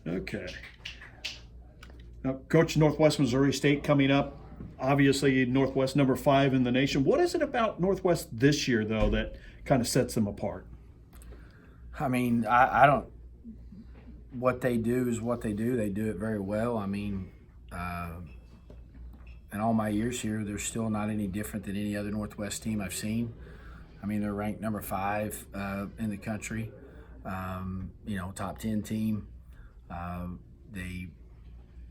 Okay. Now, Coach, Northwest Missouri State coming up. Obviously, Northwest number 5 in the nation. What is it about Northwest this year, though, that kind of sets them apart? I mean, I don't. What they do is what they do. They do it very well. I mean, in all my years here, they're still not any different than any other Northwest team I've seen. I mean, they're ranked number 5 in the country. Top 10 team. They,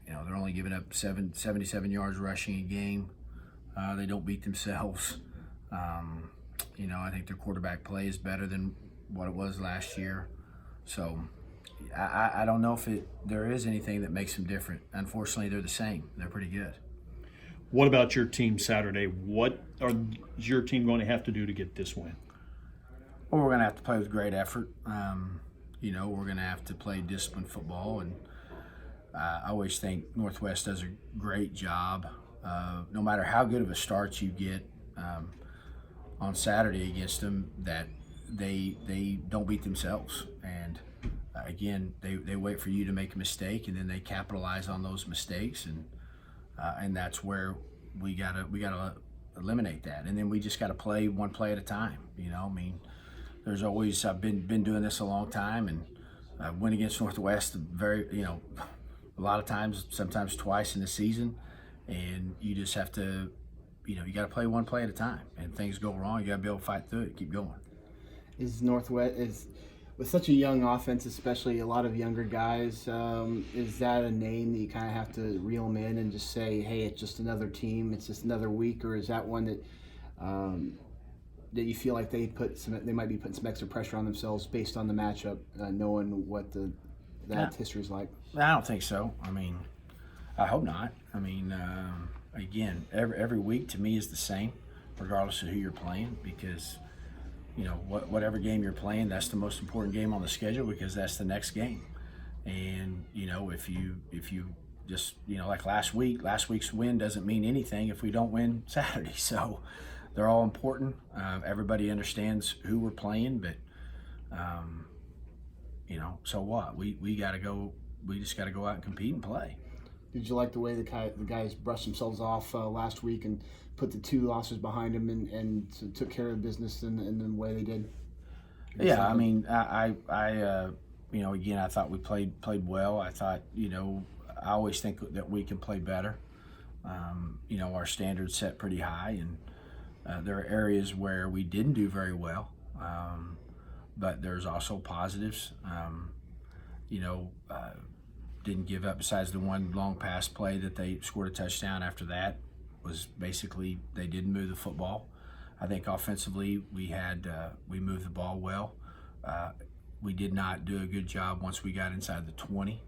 they're only giving up 77 yards rushing a game. They don't beat themselves. I think their quarterback play is better than what it was last year. So I don't know if there is anything that makes them different. Unfortunately, they're the same. They're pretty good. What about your team Saturday? What is your team going to have to do to get this win? Well, we're going to have to play with great effort. We're going to have to play disciplined football. And I always think Northwest does a great job. No matter how good of a start you get on Saturday against them, that they don't beat themselves. And again, they wait for you to make a mistake, and then they capitalize on those mistakes, and that's where we gotta eliminate that. And then we just gotta play one play at a time. There's always, I've been doing this a long time, and I went against Northwest a lot of times, sometimes twice in the season, and you just have to, you got to play one play at a time. And things go wrong, you got to be able to fight through it, keep going. Is Northwest with such a young offense, especially a lot of younger guys? Is that a name that you kind of have to reel them in and just say, hey, it's just another team, it's just another week, or is that one that that you feel like they might be putting some extra pressure on themselves based on the matchup, knowing what that history's like? I don't think so. I mean, I hope not. I mean, again, every week to me is the same, regardless of who you're playing, because whatever game you're playing, that's the most important game on the schedule, because that's the next game. And if you just like last week's win doesn't mean anything if we don't win Saturday. So they're all important. Everybody understands who we're playing, but so what? We got to go. We just got to go out and compete and play. Did you like the way the guys brushed themselves off last week and put the 2 losses behind them and took care of business in the way they did? Yeah, I mean, I again, I thought we played well. I thought, I always think that we can play better. Our standards set pretty high, and there are areas where we didn't do very well. But there's also positives. Didn't give up, besides the one long pass play that they scored a touchdown. After that was basically they didn't move the football. I think offensively we moved the ball well. We did not do a good job once we got inside the 20,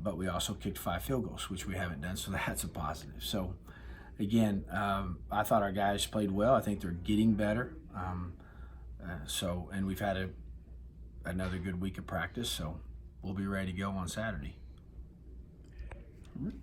but we also kicked 5 field goals, which we haven't done, so that's a positive. So again, I thought our guys played well. I think they're getting better. And we've had another good week of practice, so we'll be ready to go on Saturday. All right.